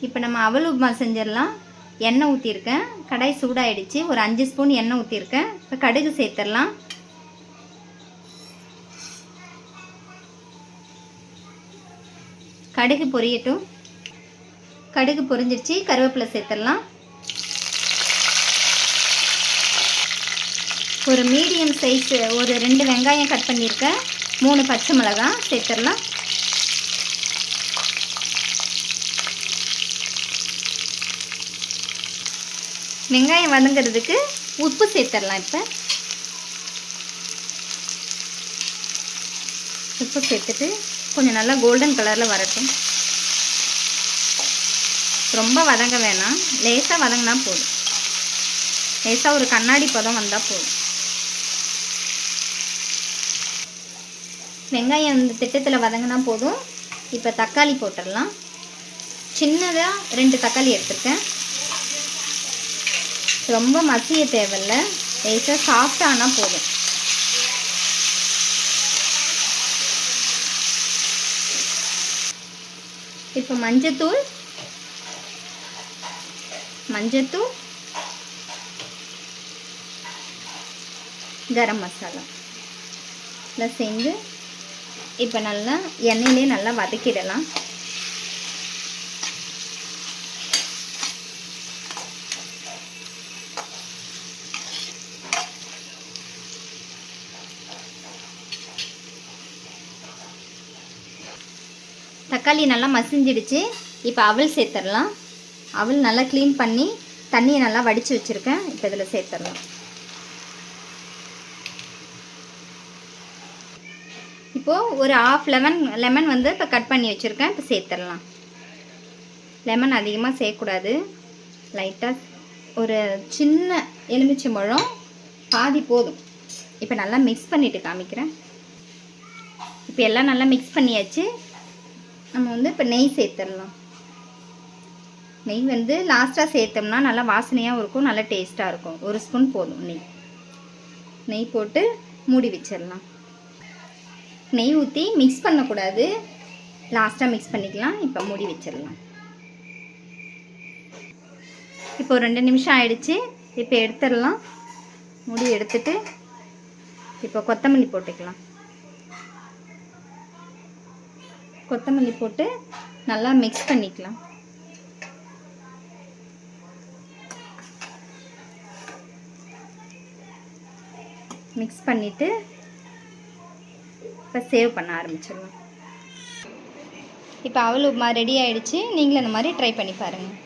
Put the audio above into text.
இப்போ நம்ம அவல் உப்புமா செஞ்சிடலாம். எண்ணெய் ஊற்றிருக்கேன். கடாய் சூடாகிடுச்சு. ஒரு 5 ஸ்பூன் எண்ணெய் ஊற்றிருக்கேன். இப்போ கடுகு சேர்த்துடலாம். கடுகு பொரியட்டும். கடுகு பொரிஞ்சிருச்சு. கருவேப்பிலை சேர்த்துடலாம். ஒரு மீடியம் சைஸ் ஒரு 2 வெங்காயம் கட் பண்ணியிருக்கேன். 3 பச்சை மிளகாய் சேர்த்துடலாம். வெங்காயம் வதங்கிறதுக்கு உப்பு சேர்த்துடலாம். இப்போ உப்பு சேர்த்துட்டு கொஞ்சம் நல்லா கோல்டன் கலரில் வரட்டும். ரொம்ப வதங்க வேணாம், லேசாக வதங்கினா போதும். லேசாக ஒரு கண்ணாடி பதம் வந்தால் போதும். வெங்காயம் இந்த திட்டத்தில் வதங்கினா போதும். இப்போ தக்காளி போட்டுடலாம். சின்னதாக 2 தக்காளி எடுத்துருக்கேன். ரொம்ப மசிய தேவையில்லை, லேசாக சாஃப்டானா போதும். இப்போ மஞ்சத்தூள், கரம் மசாலா எல்லாம் சேர்ந்து இப்போ நல்லா எண்ணெயிலே நல்லா வதக்கிடலாம். தக்காளி நல்லா மசிஞ்சிடுச்சு. இப்போ அவல் சேர்த்துடலாம். அவல் நல்லா க்ளீன் பண்ணி தண்ணியை நல்லா வடித்து வச்சுருக்கேன். இப்போ இதில் சேர்த்துடலாம். இப்போது ஒரு ½ லெமன் வந்து இப்போ கட் பண்ணி வச்சுருக்கேன். இப்போ சேர்த்துடலாம். லெமன் அதிகமாக சேர்க்கக்கூடாது, லைட்டாக ஒரு சின்ன எலுமிச்சம்பழம் பாதி போதும். இப்போ நல்லா மிக்ஸ் பண்ணிவிட்டு காமிக்கிறேன். இப்போ எல்லாம் நல்லா மிக்ஸ் பண்ணியாச்சு. நம்ம வந்து இப்போ நெய் சேர்த்துடலாம். நெய் வந்து லாஸ்ட்டாக சேர்த்தோம்னா நல்லா வாசனையாகவும் இருக்கும், நல்லா டேஸ்ட்டாக இருக்கும். 1 ஸ்பூன் போதும் நெய் போட்டு மூடி வச்சிடலாம். நெய் ஊற்றி மிக்ஸ் பண்ணக்கூடாது, லாஸ்ட்டாக மிக்ஸ் பண்ணிக்கலாம். இப்போ மூடி வச்சிடலாம். இப்போ 2 நிமிஷம் ஆயிடுச்சு. இப்போ எடுத்துடலாம். மூடி எடுத்துட்டு இப்போ கொத்தமல்லி போட்டுக்கலாம். கொத்தமல்லி போட்டு நல்லா மிக்ஸ் பண்ணிக்கலாம். மிக்ஸ் பண்ணிவிட்டு இப்போ சேவ் பண்ண ஆரம்பிச்சிடலாம். இப்போ அவல் உப்புமா ரெடி ஆகிடுச்சு. நீங்களும் இந்த மாதிரி ட்ரை பண்ணி பாருங்கள்.